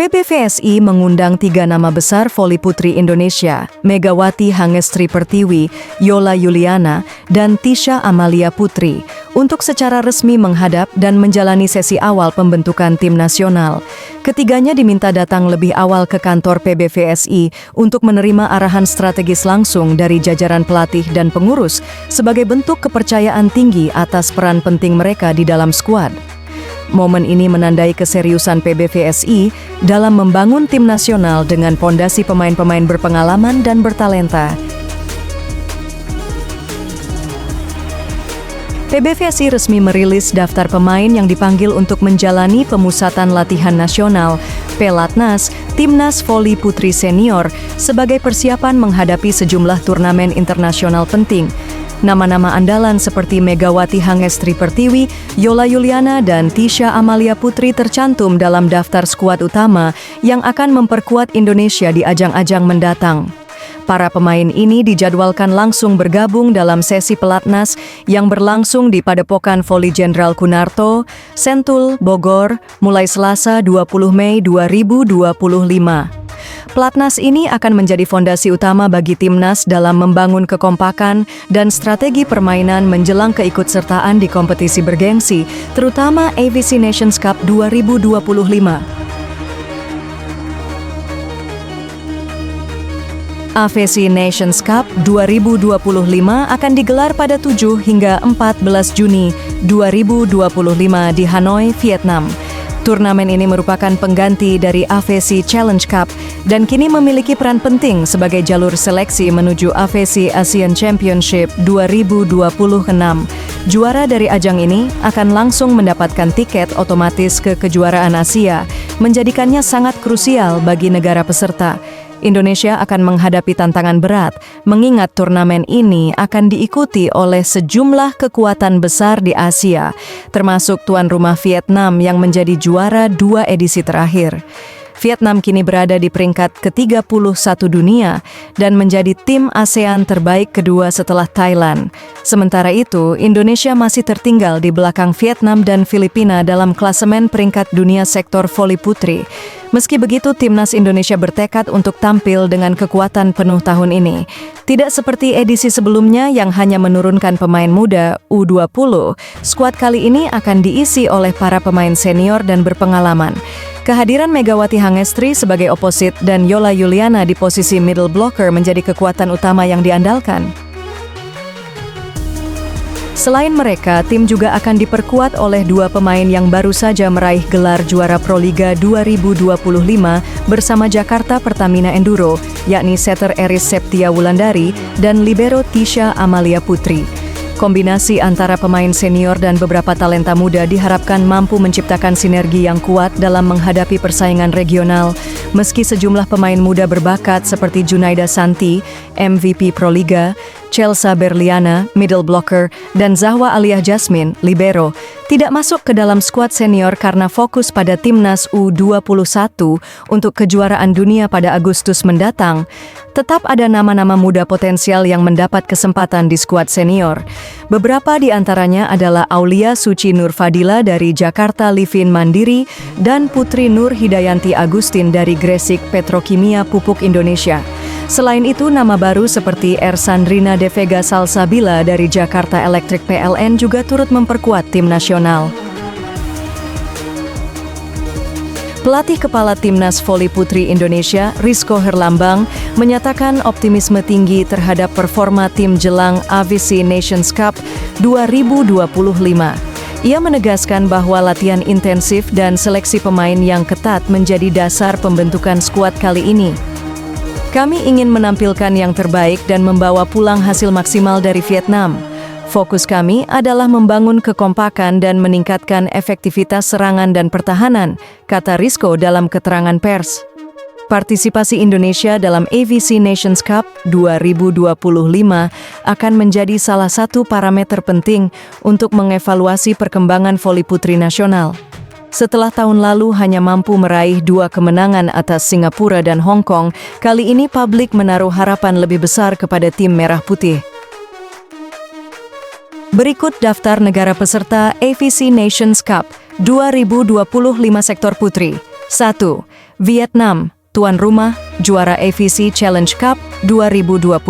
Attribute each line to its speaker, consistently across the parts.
Speaker 1: PBVSI mengundang 3 nama besar voli putri Indonesia, Megawati Hangestri Pertiwi, Yola Yuliana, dan Tisha Amalia Putri, untuk secara resmi menghadap dan menjalani sesi awal pembentukan tim nasional. Ketiganya diminta datang lebih awal ke kantor PBVSI untuk menerima arahan strategis langsung dari jajaran pelatih dan pengurus sebagai bentuk kepercayaan tinggi atas peran penting mereka di dalam skuad. Momen ini menandai keseriusan PBVSI dalam membangun tim nasional dengan pondasi pemain-pemain berpengalaman dan bertalenta. PBVSI resmi merilis daftar pemain yang dipanggil untuk menjalani pemusatan latihan nasional Pelatnas, Timnas Voli Putri Senior, sebagai persiapan menghadapi sejumlah turnamen internasional penting. Nama-nama andalan seperti Megawati Hangestri Pertiwi, Yola Yuliana, dan Tisha Amalia Putri tercantum dalam daftar skuad utama yang akan memperkuat Indonesia di ajang-ajang mendatang. Para pemain ini dijadwalkan langsung bergabung dalam sesi pelatnas yang berlangsung di Padepokan Voli Jenderal Kunarto, Sentul, Bogor, mulai Selasa 20 Mei 2025. Pelatnas ini akan menjadi fondasi utama bagi timnas dalam membangun kekompakan dan strategi permainan menjelang keikutsertaan di kompetisi bergengsi, terutama AVC Nations Cup 2025. AVC Nations Cup 2025 akan digelar pada 7 hingga 14 Juni 2025 di Hanoi, Vietnam. Turnamen ini merupakan pengganti dari AVC Challenge Cup dan kini memiliki peran penting sebagai jalur seleksi menuju AVC Asian Championship 2026. Juara dari ajang ini akan langsung mendapatkan tiket otomatis ke kejuaraan Asia, menjadikannya sangat krusial bagi negara peserta. Indonesia akan menghadapi tantangan berat, mengingat turnamen ini akan diikuti oleh sejumlah kekuatan besar di Asia, termasuk tuan rumah Vietnam yang menjadi juara 2 edisi terakhir. Vietnam kini berada di peringkat ke-31 dunia dan menjadi tim ASEAN terbaik kedua setelah Thailand. Sementara itu, Indonesia masih tertinggal di belakang Vietnam dan Filipina dalam klasemen peringkat dunia sektor voli putri. Meski begitu, timnas Indonesia bertekad untuk tampil dengan kekuatan penuh tahun ini. Tidak seperti edisi sebelumnya yang hanya menurunkan pemain muda U20, skuad kali ini akan diisi oleh para pemain senior dan berpengalaman. Kehadiran Megawati Hangestri sebagai oposit dan Yola Yuliana di posisi middle blocker menjadi kekuatan utama yang diandalkan. Selain mereka, tim juga akan diperkuat oleh 2 pemain yang baru saja meraih gelar juara Proliga 2025 bersama Jakarta Pertamina Enduro, yakni setter Eris Septia Wulandari dan libero Tisha Amalia Putri. Kombinasi antara pemain senior dan beberapa talenta muda diharapkan mampu menciptakan sinergi yang kuat dalam menghadapi persaingan regional. Meski sejumlah pemain muda berbakat seperti Junaida Santi, MVP Proliga, Chelsea Berliana, middle blocker, dan Zahwa Aliyah Jasmine, libero, tidak masuk ke dalam skuad senior karena fokus pada timnas U21 untuk kejuaraan dunia pada Agustus mendatang. Tetap ada nama-nama muda potensial yang mendapat kesempatan di skuad senior. Beberapa di antaranya adalah Aulia Suci Nurfadila dari Jakarta Livin Mandiri dan Putri Nur Hidayanti Agustin dari Gresik Petrokimia Pupuk Indonesia. Selain itu, nama baru seperti Ersandrina De Vega Salsabila dari Jakarta Electric PLN juga turut memperkuat tim nasional. Pelatih kepala Timnas Voli Putri Indonesia, Rizko Herlambang, menyatakan optimisme tinggi terhadap performa tim jelang AVC Nations Cup 2025. Ia menegaskan bahwa latihan intensif dan seleksi pemain yang ketat menjadi dasar pembentukan skuad kali ini. Kami ingin menampilkan yang terbaik dan membawa pulang hasil maksimal dari Vietnam. Fokus kami adalah membangun kekompakan dan meningkatkan efektivitas serangan dan pertahanan, kata Rizko dalam keterangan pers. Partisipasi Indonesia dalam AVC Nations Cup 2025 akan menjadi salah satu parameter penting untuk mengevaluasi perkembangan voli putri nasional. Setelah tahun lalu hanya mampu meraih 2 kemenangan atas Singapura dan Hong Kong, kali ini publik menaruh harapan lebih besar kepada tim Merah Putih. Berikut daftar negara peserta AVC Nations Cup 2025 sektor putri. 1. Vietnam, tuan rumah, juara AVC Challenge Cup 2024.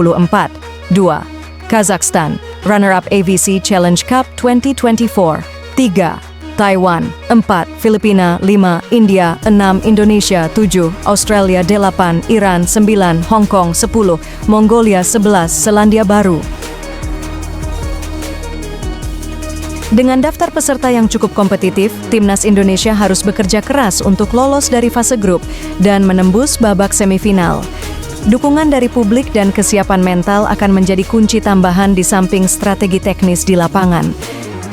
Speaker 1: 2. Kazakhstan, runner-up AVC Challenge Cup 2024. 3. Taiwan, 4. Filipina, 5. India, 6. Indonesia, 7. Australia, 8. Iran, 9. Hong Kong, 10. Mongolia, 11. Selandia Baru. Dengan daftar peserta yang cukup kompetitif, Timnas Indonesia harus bekerja keras untuk lolos dari fase grup dan menembus babak semifinal. Dukungan dari publik dan kesiapan mental akan menjadi kunci tambahan di samping strategi teknis di lapangan.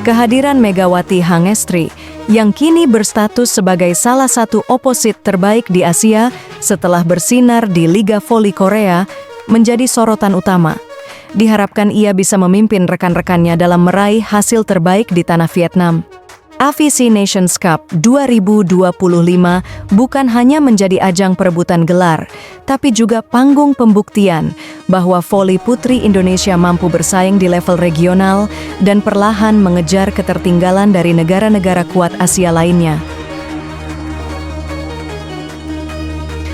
Speaker 1: Kehadiran Megawati Hangestri, yang kini berstatus sebagai salah satu oposit terbaik di Asia setelah bersinar di Liga Voli Korea, menjadi sorotan utama. Diharapkan ia bisa memimpin rekan-rekannya dalam meraih hasil terbaik di tanah Vietnam. AVC Nations Cup 2025 bukan hanya menjadi ajang perebutan gelar, tapi juga panggung pembuktian bahwa voli putri Indonesia mampu bersaing di level regional dan perlahan mengejar ketertinggalan dari negara-negara kuat Asia lainnya.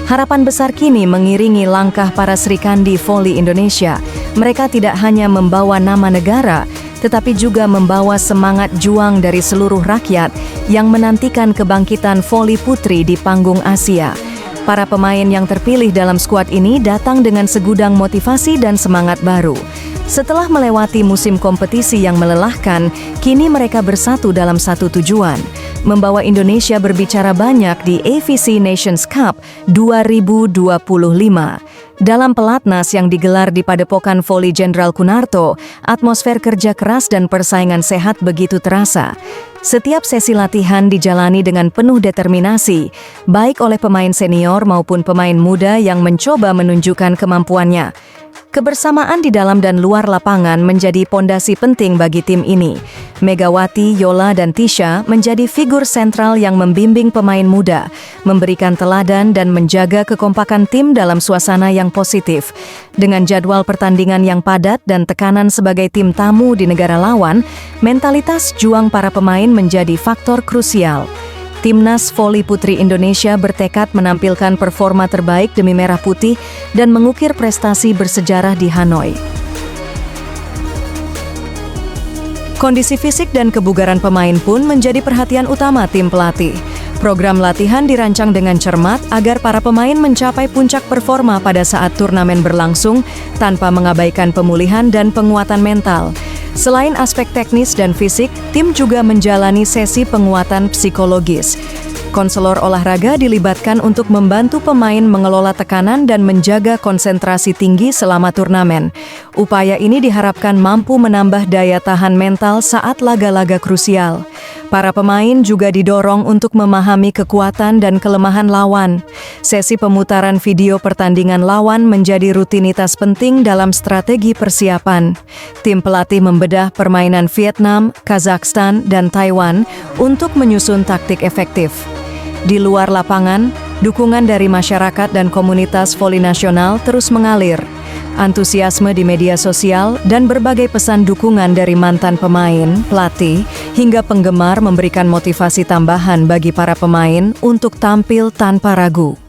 Speaker 1: Harapan besar kini mengiringi langkah para Srikandi Voli Indonesia. Mereka tidak hanya membawa nama negara, tetapi juga membawa semangat juang dari seluruh rakyat yang menantikan kebangkitan voli putri di panggung Asia. Para pemain yang terpilih dalam skuad ini datang dengan segudang motivasi dan semangat baru. Setelah melewati musim kompetisi yang melelahkan, kini mereka bersatu dalam satu tujuan, membawa Indonesia berbicara banyak di AVC Nations Cup 2025. Dalam pelatnas yang digelar di Padepokan Voli Jenderal Kunarto, atmosfer kerja keras dan persaingan sehat begitu terasa. Setiap sesi latihan dijalani dengan penuh determinasi, baik oleh pemain senior maupun pemain muda yang mencoba menunjukkan kemampuannya. Kebersamaan di dalam dan luar lapangan menjadi pondasi penting bagi tim ini. Megawati, Yola, dan Tisha menjadi figur sentral yang membimbing pemain muda, memberikan teladan dan menjaga kekompakan tim dalam suasana yang positif. Dengan jadwal pertandingan yang padat dan tekanan sebagai tim tamu di negara lawan, mentalitas juang para pemain menjadi faktor krusial. Timnas Voli Putri Indonesia bertekad menampilkan performa terbaik demi Merah Putih dan mengukir prestasi bersejarah di Hanoi. Kondisi fisik dan kebugaran pemain pun menjadi perhatian utama tim pelatih. Program latihan dirancang dengan cermat agar para pemain mencapai puncak performa pada saat turnamen berlangsung tanpa mengabaikan pemulihan dan penguatan mental. Selain aspek teknis dan fisik, tim juga menjalani sesi penguatan psikologis. Konselor olahraga dilibatkan untuk membantu pemain mengelola tekanan dan menjaga konsentrasi tinggi selama turnamen. Upaya ini diharapkan mampu menambah daya tahan mental saat laga-laga krusial. Para pemain juga didorong untuk memahami kekuatan dan kelemahan lawan. Sesi pemutaran video pertandingan lawan menjadi rutinitas penting dalam strategi persiapan. Tim pelatih membedah permainan Vietnam, Kazakhstan, dan Taiwan untuk menyusun taktik efektif. Di luar lapangan, dukungan dari masyarakat dan komunitas voli nasional terus mengalir. Antusiasme di media sosial dan berbagai pesan dukungan dari mantan pemain, pelatih, hingga penggemar memberikan motivasi tambahan bagi para pemain untuk tampil tanpa ragu.